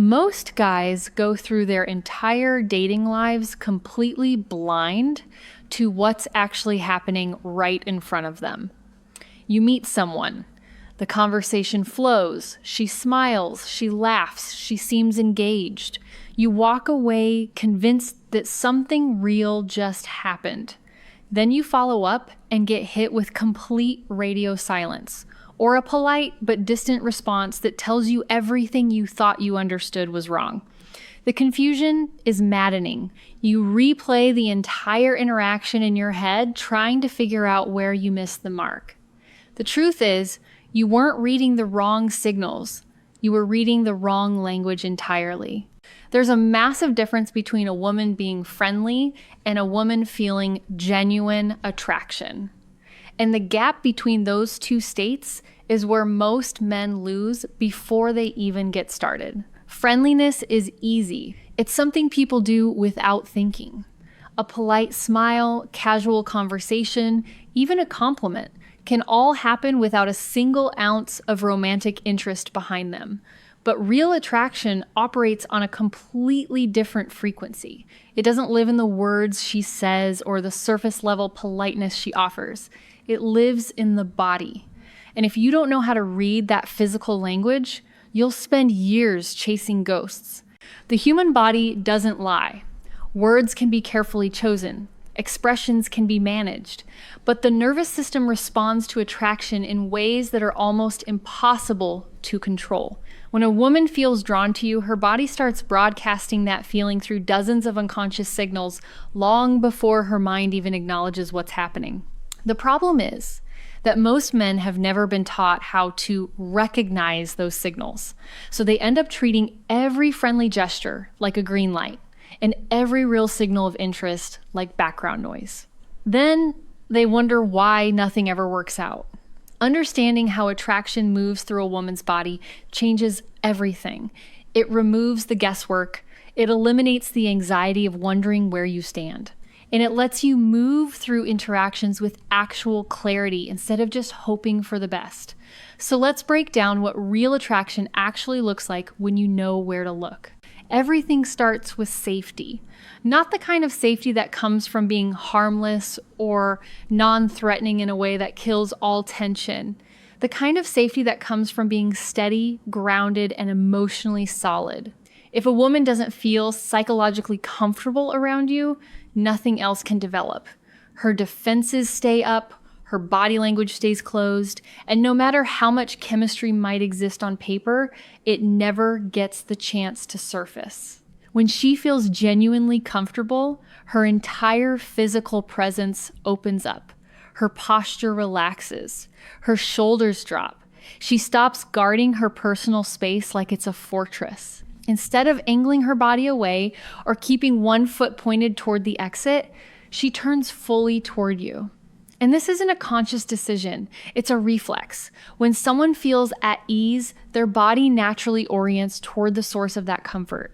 Most guys go through their entire dating lives completely blind to what's actually happening right in front of them. You meet someone. The conversation flows. She smiles. She laughs. She seems engaged. You walk away convinced that something real just happened. Then you follow up and get hit with complete radio silence, or a polite but distant response that tells you everything you thought you understood was wrong. The confusion is maddening. You replay the entire interaction in your head, trying to figure out where you missed the mark. The truth is, you weren't reading the wrong signals. You were reading the wrong language entirely. There's a massive difference between a woman being friendly and a woman feeling genuine attraction. And the gap between those two states is where most men lose before they even get started. Friendliness is easy. It's something people do without thinking. A polite smile, casual conversation, even a compliment can all happen without a single ounce of romantic interest behind them. But real attraction operates on a completely different frequency. It doesn't live in the words she says or the surface level politeness she offers. It lives in the body. And if you don't know how to read that physical language, you'll spend years chasing ghosts. The human body doesn't lie. Words can be carefully chosen. Expressions can be managed. But the nervous system responds to attraction in ways that are almost impossible to control. When a woman feels drawn to you, her body starts broadcasting that feeling through dozens of unconscious signals long before her mind even acknowledges what's happening. The problem is that most men have never been taught how to recognize those signals. So they end up treating every friendly gesture like a green light and every real signal of interest like background noise. Then they wonder why nothing ever works out. Understanding how attraction moves through a woman's body changes everything. It removes the guesswork. It eliminates the anxiety of wondering where you stand. And it lets you move through interactions with actual clarity instead of just hoping for the best. So let's break down what real attraction actually looks like when you know where to look. Everything starts with safety. Not the kind of safety that comes from being harmless or non-threatening in a way that kills all tension. The kind of safety that comes from being steady, grounded, and emotionally solid. If a woman doesn't feel psychologically comfortable around you, nothing else can develop. Her defenses stay up, her body language stays closed, and no matter how much chemistry might exist on paper, it never gets the chance to surface. When she feels genuinely comfortable, her entire physical presence opens up. Her posture relaxes. Her shoulders drop. She stops guarding her personal space like it's a fortress. Instead of angling her body away or keeping one foot pointed toward the exit, she turns fully toward you. And this isn't a conscious decision, it's a reflex. When someone feels at ease, their body naturally orients toward the source of that comfort.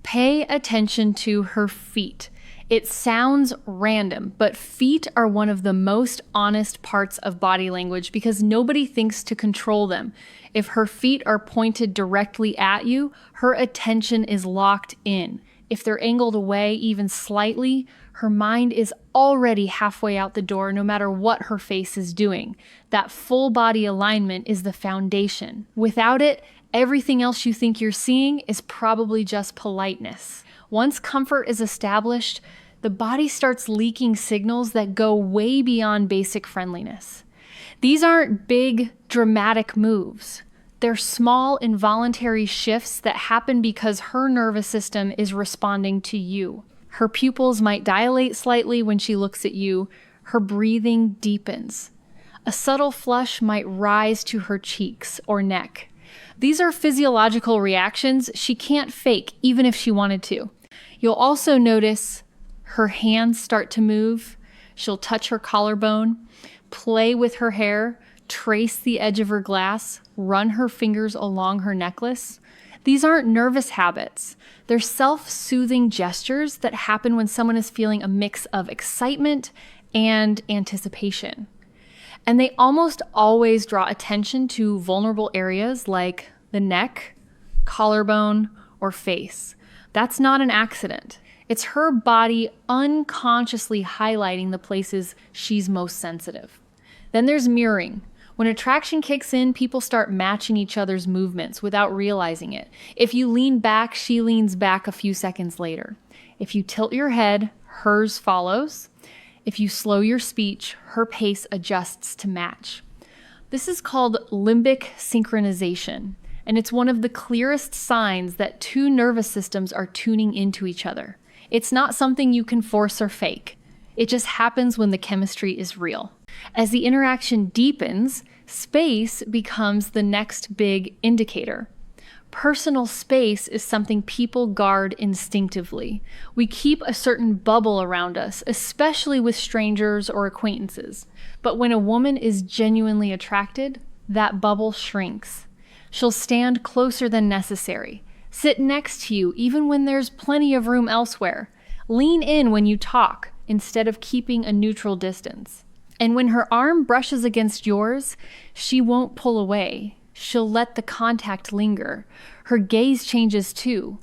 Pay attention to her feet. It sounds random, but feet are one of the most honest parts of body language because nobody thinks to control them. If her feet are pointed directly at you, her attention is locked in. If they're angled away even slightly, her mind is already halfway out the door no matter what her face is doing. That full body alignment is the foundation. Without it, everything else you think you're seeing is probably just politeness. Once comfort is established, the body starts leaking signals that go way beyond basic friendliness. These aren't big, dramatic moves. They're small, involuntary shifts that happen because her nervous system is responding to you. Her pupils might dilate slightly when she looks at you. Her breathing deepens. A subtle flush might rise to her cheeks or neck. These are physiological reactions she can't fake, even if she wanted to. You'll also notice her hands start to move. She'll touch her collarbone, play with her hair, trace the edge of her glass, run her fingers along her necklace. These aren't nervous habits. They're self-soothing gestures that happen when someone is feeling a mix of excitement and anticipation. And they almost always draw attention to vulnerable areas like the neck, collarbone, or face. That's not an accident. It's her body unconsciously highlighting the places she's most sensitive. Then there's mirroring. When attraction kicks in, people start matching each other's movements without realizing it. If you lean back, she leans back a few seconds later. If you tilt your head, hers follows. If you slow your speech, her pace adjusts to match. This is called limbic synchronization, and it's one of the clearest signs that two nervous systems are tuning into each other. It's not something you can force or fake. It just happens when the chemistry is real. As the interaction deepens, space becomes the next big indicator. Personal space is something people guard instinctively. We keep a certain bubble around us, especially with strangers or acquaintances. But when a woman is genuinely attracted, that bubble shrinks. She'll stand closer than necessary, sit next to you even when there's plenty of room elsewhere, lean in when you talk instead of keeping a neutral distance. And when her arm brushes against yours, she won't pull away. She'll let the contact linger. Her gaze changes too.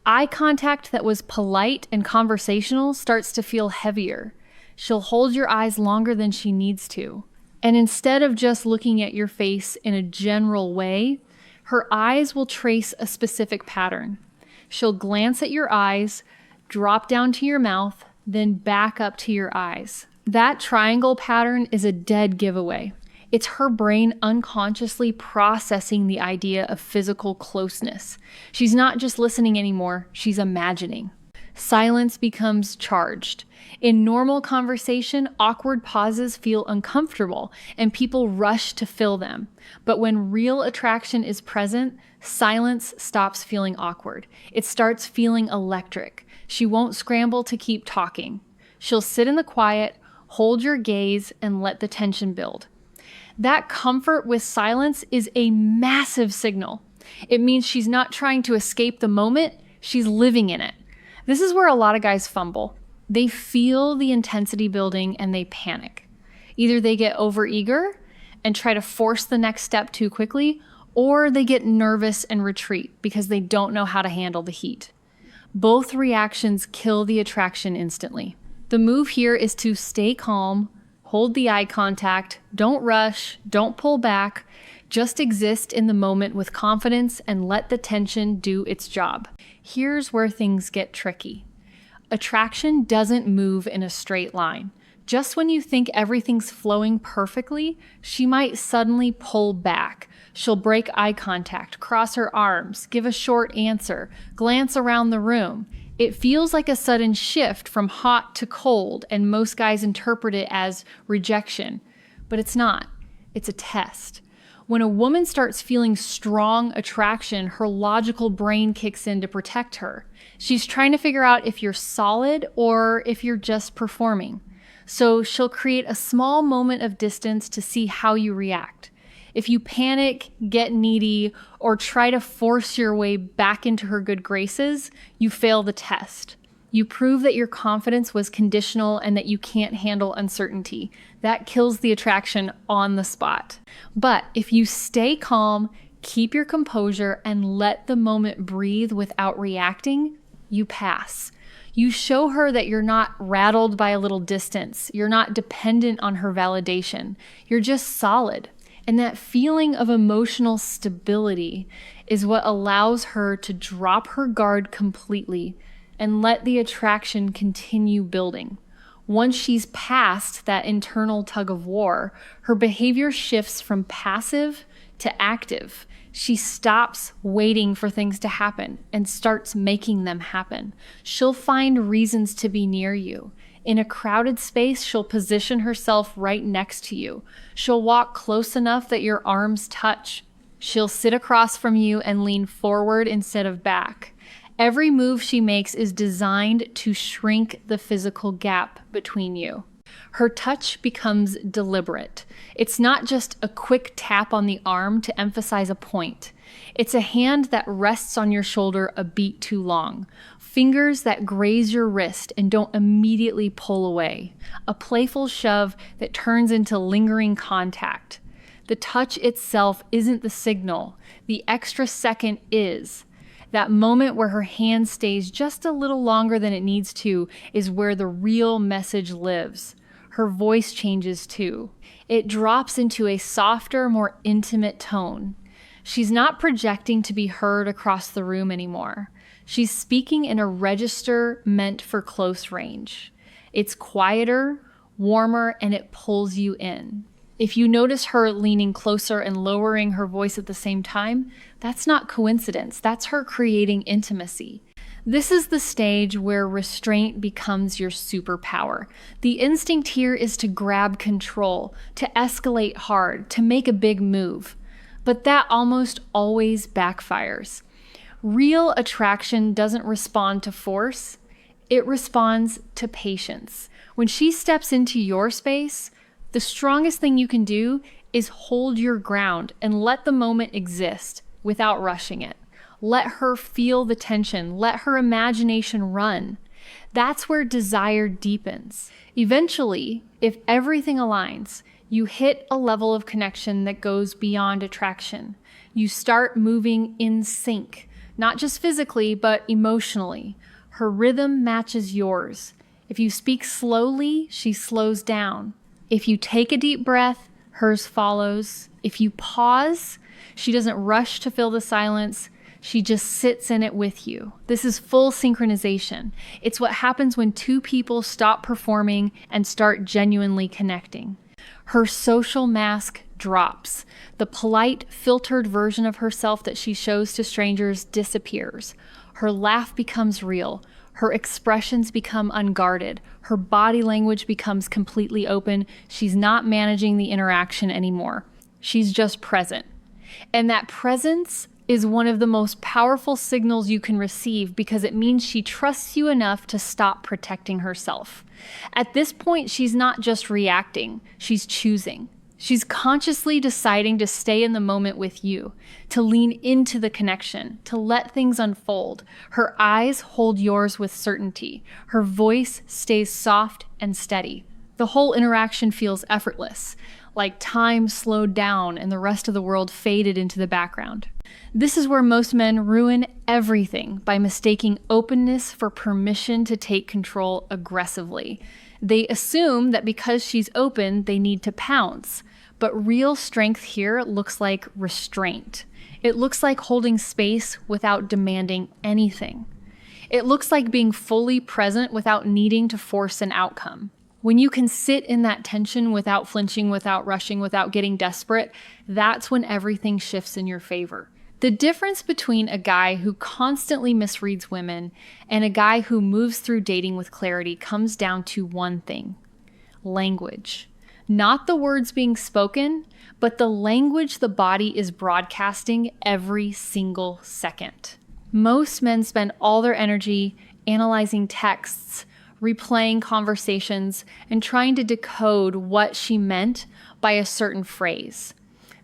Eye contact that was polite and conversational starts to feel heavier. She'll hold your eyes longer than she needs to. And instead of just looking at your face in a general way, her eyes will trace a specific pattern. She'll glance at your eyes, drop down to your mouth, then back up to your eyes. That triangle pattern is a dead giveaway. It's her brain unconsciously processing the idea of physical closeness. She's not just listening anymore, she's imagining. Silence becomes charged. In normal conversation, awkward pauses feel uncomfortable and people rush to fill them. But when real attraction is present, silence stops feeling awkward. It starts feeling electric. She won't scramble to keep talking. She'll sit in the quiet, hold your gaze, and let the tension build. That comfort with silence is a massive signal. It means she's not trying to escape the moment, she's living in it. This is where a lot of guys fumble. They feel the intensity building and they panic. Either they get overeager and try to force the next step too quickly, or they get nervous and retreat because they don't know how to handle the heat. Both reactions kill the attraction instantly. The move here is to stay calm, hold the eye contact, don't rush, don't pull back, just exist in the moment with confidence and let the tension do its job. Here's where things get tricky. Attraction doesn't move in a straight line. Just when you think everything's flowing perfectly, she might suddenly pull back. She'll break eye contact, cross her arms, give a short answer, glance around the room. It feels like a sudden shift from hot to cold, and most guys interpret it as rejection. But it's not. It's a test. When a woman starts feeling strong attraction, her logical brain kicks in to protect her. She's trying to figure out if you're solid or if you're just performing. So she'll create a small moment of distance to see how you react. If you panic, get needy, or try to force your way back into her good graces, you fail the test. You prove that your confidence was conditional and that you can't handle uncertainty. That kills the attraction on the spot. But if you stay calm, keep your composure, and let the moment breathe without reacting, you pass. You show her that you're not rattled by a little distance. You're not dependent on her validation. You're just solid. And that feeling of emotional stability is what allows her to drop her guard completely and let the attraction continue building. Once she's past that internal tug of war, her behavior shifts from passive to active. She stops waiting for things to happen and starts making them happen. She'll find reasons to be near you. In a crowded space, she'll position herself right next to you. She'll walk close enough that your arms touch. She'll sit across from you and lean forward instead of back. Every move she makes is designed to shrink the physical gap between you. Her touch becomes deliberate. It's not just a quick tap on the arm to emphasize a point. It's a hand that rests on your shoulder a beat too long. Fingers that graze your wrist and don't immediately pull away. A playful shove that turns into lingering contact. The touch itself isn't the signal. The extra second is. That moment where her hand stays just a little longer than it needs to is where the real message lives. Her voice changes too. It drops into a softer, more intimate tone. She's not projecting to be heard across the room anymore. She's speaking in a register meant for close range. It's quieter, warmer, and it pulls you in. If you notice her leaning closer and lowering her voice at the same time, that's not coincidence. That's her creating intimacy. This is the stage where restraint becomes your superpower. The instinct here is to grab control, to escalate hard, to make a big move. But that almost always backfires. Real attraction doesn't respond to force, it responds to patience. When she steps into your space, the strongest thing you can do is hold your ground and let the moment exist without rushing it. Let her feel the tension. Let her imagination run. That's where desire deepens. Eventually, if everything aligns, you hit a level of connection that goes beyond attraction. You start moving in sync, not just physically, but emotionally. Her rhythm matches yours. If you speak slowly, she slows down. If you take a deep breath, hers follows. If you pause, she doesn't rush to fill the silence. She just sits in it with you. This is full synchronization. It's what happens when two people stop performing and start genuinely connecting. Her social mask drops. The polite, filtered version of herself that she shows to strangers disappears. Her laugh becomes real. Her expressions become unguarded. Her body language becomes completely open. She's not managing the interaction anymore. She's just present. And that presence is one of the most powerful signals you can receive because it means she trusts you enough to stop protecting herself. At this point, she's not just reacting, she's choosing. She's consciously deciding to stay in the moment with you, to lean into the connection, to let things unfold. Her eyes hold yours with certainty. Her voice stays soft and steady. The whole interaction feels effortless, like time slowed down and the rest of the world faded into the background. This is where most men ruin everything by mistaking openness for permission to take control aggressively. They assume that because she's open, they need to pounce. But real strength here looks like restraint. It looks like holding space without demanding anything. It looks like being fully present without needing to force an outcome. When you can sit in that tension without flinching, without rushing, without getting desperate, that's when everything shifts in your favor. The difference between a guy who constantly misreads women and a guy who moves through dating with clarity comes down to one thing: language. Not the words being spoken, but the language the body is broadcasting every single second. Most men spend all their energy analyzing texts, replaying conversations, and trying to decode what she meant by a certain phrase.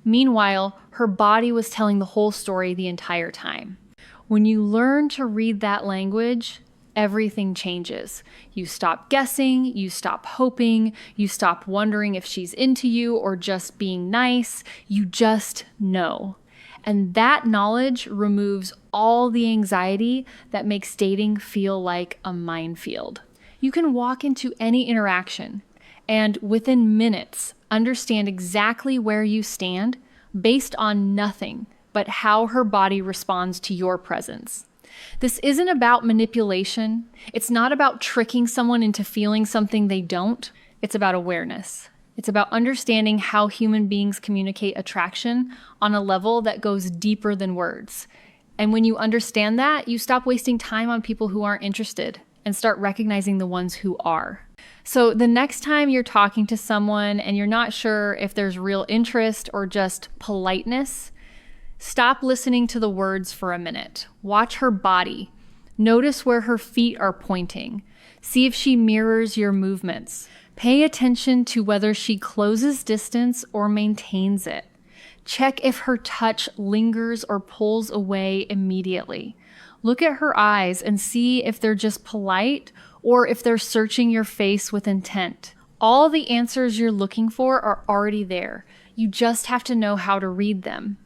Meanwhile, her body was telling the whole story the entire time. When you learn to read that language, everything changes. You stop guessing, you stop hoping, you stop wondering if she's into you or just being nice. You just know. And that knowledge removes all the anxiety that makes dating feel like a minefield. You can walk into any interaction and within minutes understand exactly where you stand based on nothing but how her body responds to your presence. This isn't about manipulation. It's not about tricking someone into feeling something they don't. It's about awareness. It's about understanding how human beings communicate attraction on a level that goes deeper than words. And when you understand that, you stop wasting time on people who aren't interested and start recognizing the ones who are. So the next time you're talking to someone and you're not sure if there's real interest or just politeness, stop listening to the words for a minute. Watch her body. Notice where her feet are pointing. See if she mirrors your movements. Pay attention to whether she closes distance or maintains it. Check if her touch lingers or pulls away immediately. Look at her eyes and see if they're just polite or if they're searching your face with intent. All the answers you're looking for are already there. You just have to know how to read them.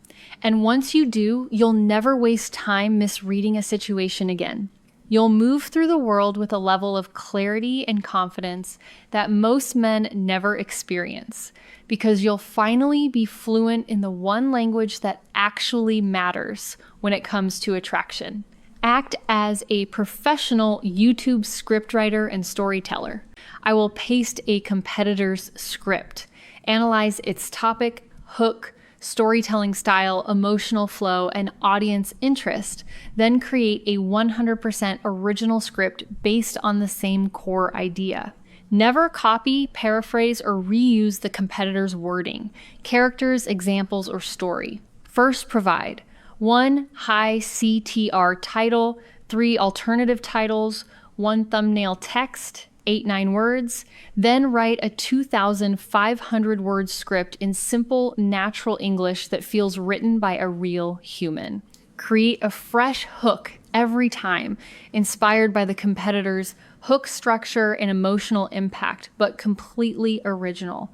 And once you do, you'll never waste time misreading a situation again. You'll move through the world with a level of clarity and confidence that most men never experience, because you'll finally be fluent in the one language that actually matters when it comes to attraction. Act as a professional YouTube scriptwriter and storyteller. I will paste a competitor's script, analyze its topic, hook, storytelling style, emotional flow, and audience interest, then create a 100% original script based on the same core idea. Never copy, paraphrase, or reuse the competitor's wording, characters, examples, or story. First, provide 1 high CTR title, 3 alternative titles, 1 thumbnail text, 8-9 words, then write a 2,500 word script in simple, natural English that feels written by a real human. Create a fresh hook every time, inspired by the competitor's hook structure and emotional impact, but completely original.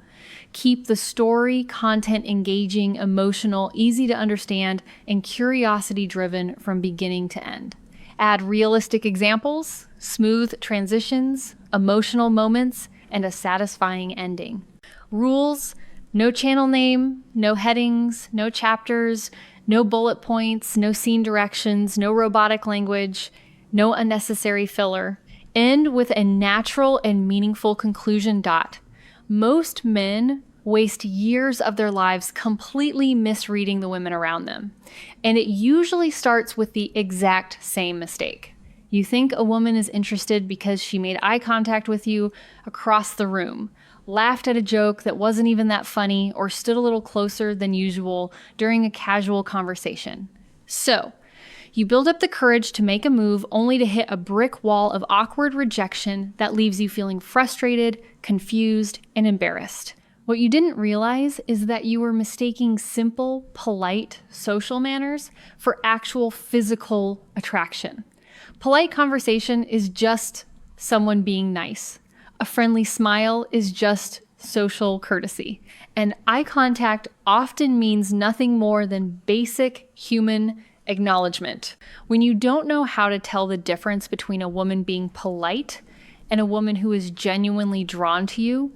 Keep the story content engaging, emotional, easy to understand, and curiosity driven from beginning to end. Add realistic examples, smooth transitions, emotional moments, and a satisfying ending. Rules: no channel name, no headings, no chapters, no bullet points, no scene directions, no robotic language, no unnecessary filler. End with a natural and meaningful conclusion. Most men waste years of their lives completely misreading the women around them. And it usually starts with the exact same mistake. You think a woman is interested because she made eye contact with you across the room, laughed at a joke that wasn't even that funny, or stood a little closer than usual during a casual conversation. So, you build up the courage to make a move only to hit a brick wall of awkward rejection that leaves you feeling frustrated, confused, and embarrassed. What you didn't realize is that you were mistaking simple, polite social manners for actual physical attraction. Polite conversation is just someone being nice. A friendly smile is just social courtesy. And eye contact often means nothing more than basic human acknowledgement. When you don't know how to tell the difference between a woman being polite and a woman who is genuinely drawn to you,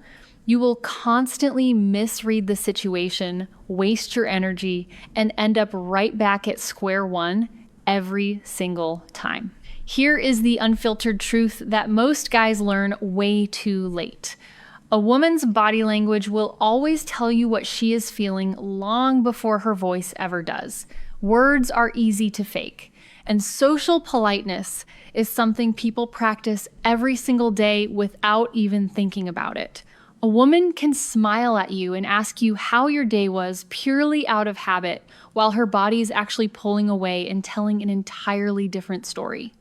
you will constantly misread the situation, waste your energy, and end up right back at square one every single time. Here is the unfiltered truth that most guys learn way too late. A woman's body language will always tell you what she is feeling long before her voice ever does. Words are easy to fake, and social politeness is something people practice every single day without even thinking about it. A woman can smile at you and ask you how your day was purely out of habit, while her body is actually pulling away and telling an entirely different story.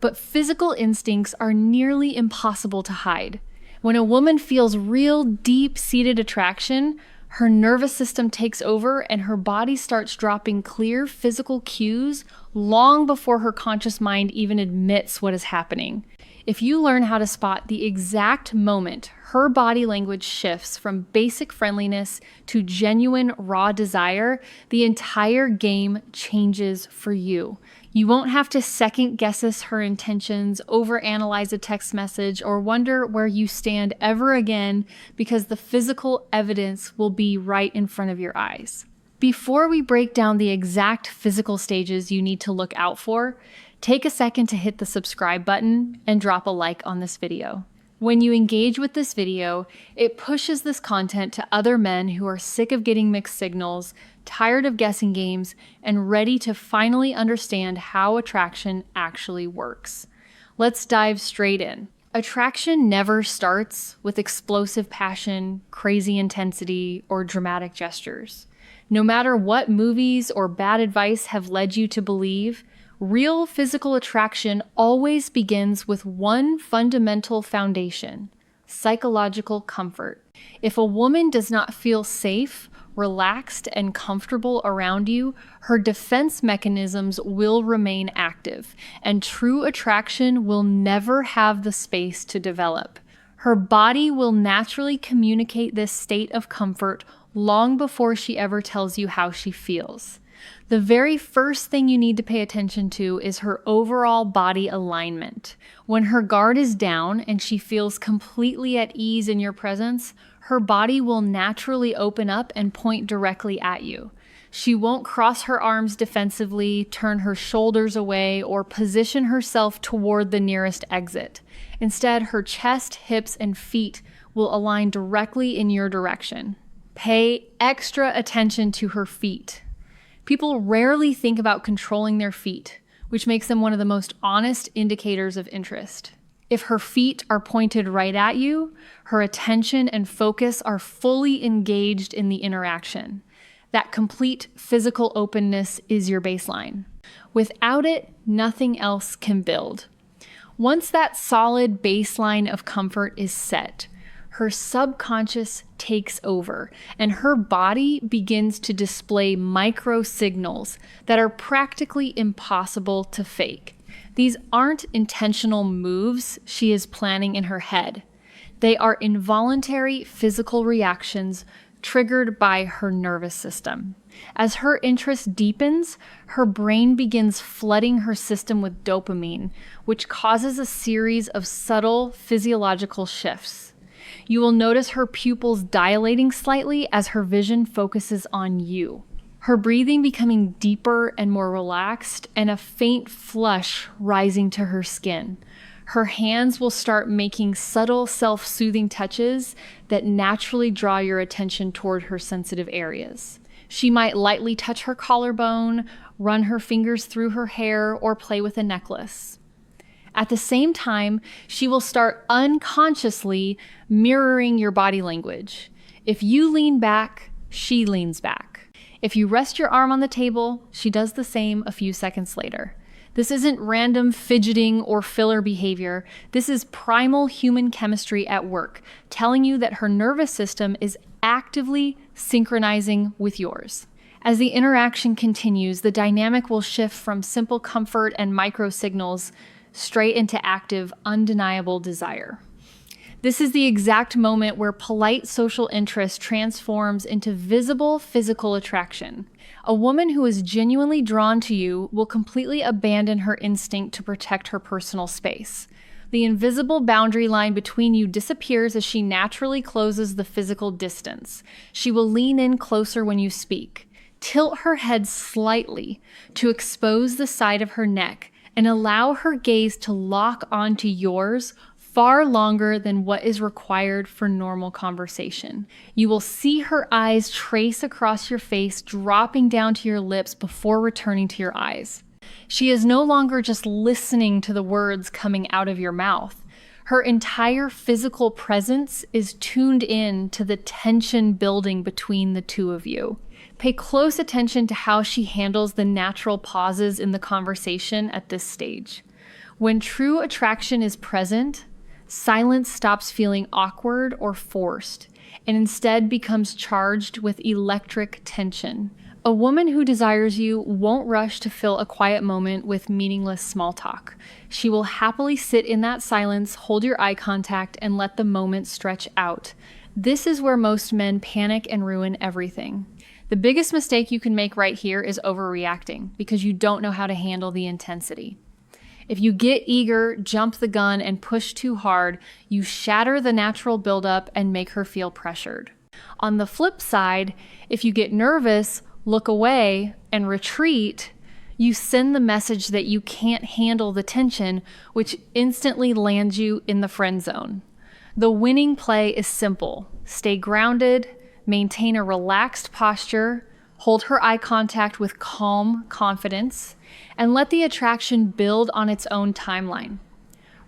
But physical instincts are nearly impossible to hide. When a woman feels real deep-seated attraction, her nervous system takes over and her body starts dropping clear physical cues long before her conscious mind even admits what is happening. If you learn how to spot the exact moment her body language shifts from basic friendliness to genuine raw desire, the entire game changes for you. You won't have to second guess her intentions, overanalyze a text message, or wonder where you stand ever again, because the physical evidence will be right in front of your eyes. Before we break down the exact physical stages you need to look out for, take a second to hit the subscribe button and drop a like on this video. When you engage with this video, it pushes this content to other men who are sick of getting mixed signals, tired of guessing games, and ready to finally understand how attraction actually works. Let's dive straight in. Attraction never starts with explosive passion, crazy intensity, or dramatic gestures. No matter what movies or bad advice have led you to believe, real physical attraction always begins with one fundamental foundation: psychological comfort. If a woman does not feel safe, relaxed, and comfortable around you, her defense mechanisms will remain active, and true attraction will never have the space to develop. Her body will naturally communicate this state of comfort long before she ever tells you how she feels. The very first thing you need to pay attention to is her overall body alignment. When her guard is down and she feels completely at ease in your presence, her body will naturally open up and point directly at you. She won't cross her arms defensively, turn her shoulders away, or position herself toward the nearest exit. Instead, her chest, hips, and feet will align directly in your direction. Pay extra attention to her feet. People rarely think about controlling their feet, which makes them one of the most honest indicators of interest. If her feet are pointed right at you, her attention and focus are fully engaged in the interaction. That complete physical openness is your baseline. Without it, nothing else can build. Once that solid baseline of comfort is set, her subconscious takes over, and her body begins to display micro signals that are practically impossible to fake. These aren't intentional moves she is planning in her head. They are involuntary physical reactions triggered by her nervous system. As her interest deepens, her brain begins flooding her system with dopamine, which causes a series of subtle physiological shifts. You will notice her pupils dilating slightly as her vision focuses on you, her breathing becoming deeper and more relaxed, and a faint flush rising to her skin. Her hands will start making subtle self-soothing touches that naturally draw your attention toward her sensitive areas. She might lightly touch her collarbone, run her fingers through her hair, or play with a necklace. At the same time, she will start unconsciously mirroring your body language. If you lean back, she leans back. If you rest your arm on the table, she does the same a few seconds later. This isn't random fidgeting or filler behavior. This is primal human chemistry at work, telling you that her nervous system is actively synchronizing with yours. As the interaction continues, the dynamic will shift from simple comfort and micro signals straight into active, undeniable desire. This is the exact moment where polite social interest transforms into visible physical attraction. A woman who is genuinely drawn to you will completely abandon her instinct to protect her personal space. The invisible boundary line between you disappears as she naturally closes the physical distance. She will lean in closer when you speak, tilt her head slightly to expose the side of her neck, and allow her gaze to lock onto yours far longer than what is required for normal conversation. You will see her eyes trace across your face, dropping down to your lips before returning to your eyes. She is no longer just listening to the words coming out of your mouth. Her entire physical presence is tuned in to the tension building between the two of you. Pay close attention to how she handles the natural pauses in the conversation at this stage. When true attraction is present, silence stops feeling awkward or forced, and instead becomes charged with electric tension. A woman who desires you won't rush to fill a quiet moment with meaningless small talk. She will happily sit in that silence, hold your eye contact, and let the moment stretch out. This is where most men panic and ruin everything. The biggest mistake you can make right here is overreacting because you don't know how to handle the intensity. If you get eager, jump the gun, and push too hard, you shatter the natural buildup and make her feel pressured. On the flip side, if you get nervous, look away, and retreat, you send the message that you can't handle the tension, which instantly lands you in the friend zone. The winning play is simple. Stay grounded, maintain a relaxed posture, hold her eye contact with calm confidence, and let the attraction build on its own timeline.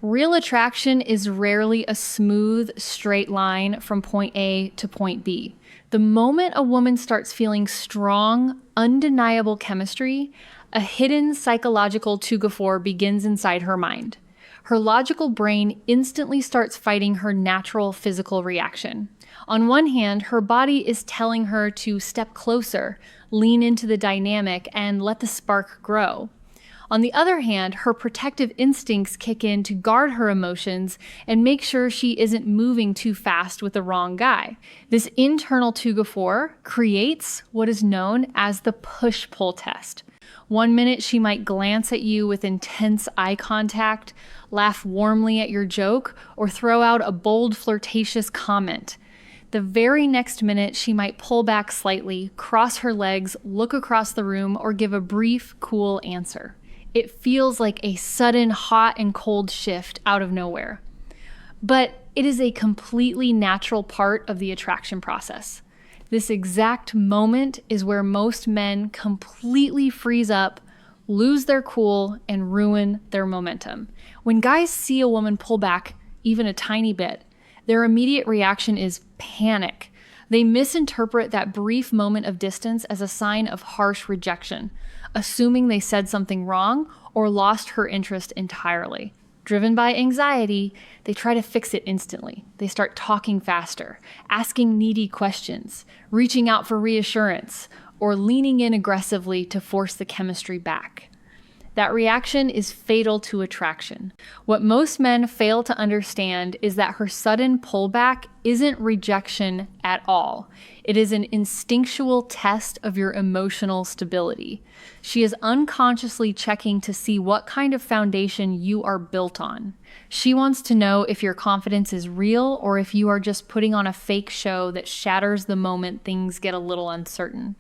Real attraction is rarely a smooth, straight line from point A to point B. The moment a woman starts feeling strong, undeniable chemistry, a hidden psychological two-for begins inside her mind. Her logical brain instantly starts fighting her natural physical reaction. On one hand, her body is telling her to step closer, lean into the dynamic, and let the spark grow. On the other hand, her protective instincts kick in to guard her emotions and make sure she isn't moving too fast with the wrong guy. This internal two-to-four creates what is known as the push-pull test. One minute she might glance at you with intense eye contact, laugh warmly at your joke, or throw out a bold, flirtatious comment. The very next minute, she might pull back slightly, cross her legs, look across the room, or give a brief, cool answer. It feels like a sudden hot and cold shift out of nowhere. But it is a completely natural part of the attraction process. This exact moment is where most men completely freeze up, lose their cool, and ruin their momentum. When guys see a woman pull back even a tiny bit, their immediate reaction is panic. They misinterpret that brief moment of distance as a sign of harsh rejection, assuming they said something wrong or lost her interest entirely. Driven by anxiety, they try to fix it instantly. They start talking faster, asking needy questions, reaching out for reassurance, or leaning in aggressively to force the chemistry back. That reaction is fatal to attraction. What most men fail to understand is that her sudden pullback isn't rejection at all. It is an instinctual test of your emotional stability. She is unconsciously checking to see what kind of foundation you are built on. She wants to know if your confidence is real or if you are just putting on a fake show that shatters the moment things get a little uncertain.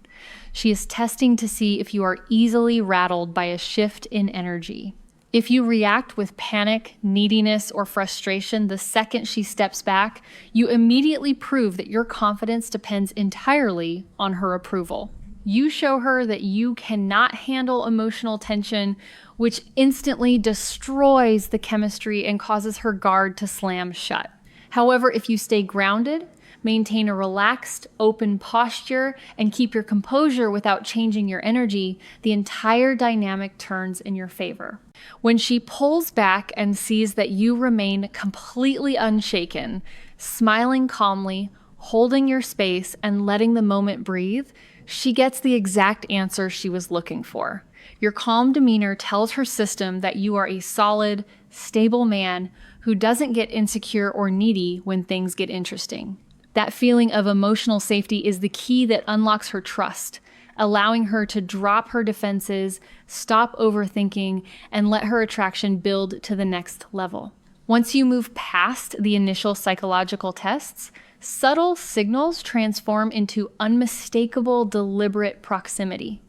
She is testing to see if you are easily rattled by a shift in energy. If you react with panic, neediness, or frustration the second she steps back, you immediately prove that your confidence depends entirely on her approval. You show her that you cannot handle emotional tension, which instantly destroys the chemistry and causes her guard to slam shut. However, if you stay grounded, maintain a relaxed, open posture, and keep your composure without changing your energy, the entire dynamic turns in your favor. When she pulls back and sees that you remain completely unshaken, smiling calmly, holding your space, and letting the moment breathe, she gets the exact answer she was looking for. Your calm demeanor tells her system that you are a solid, stable man who doesn't get insecure or needy when things get interesting. That feeling of emotional safety is the key that unlocks her trust, allowing her to drop her defenses, stop overthinking, and let her attraction build to the next level. Once you move past the initial psychological tests, subtle signals transform into unmistakable, deliberate proximity.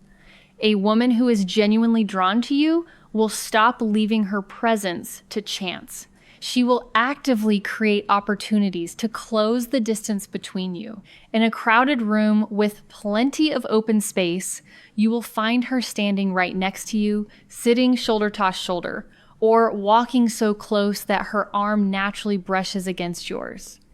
A woman who is genuinely drawn to you will stop leaving her presence to chance. She will actively create opportunities to close the distance between you. In a crowded room with plenty of open space, you will find her standing right next to you, sitting shoulder to shoulder, or walking so close that her arm naturally brushes against yours.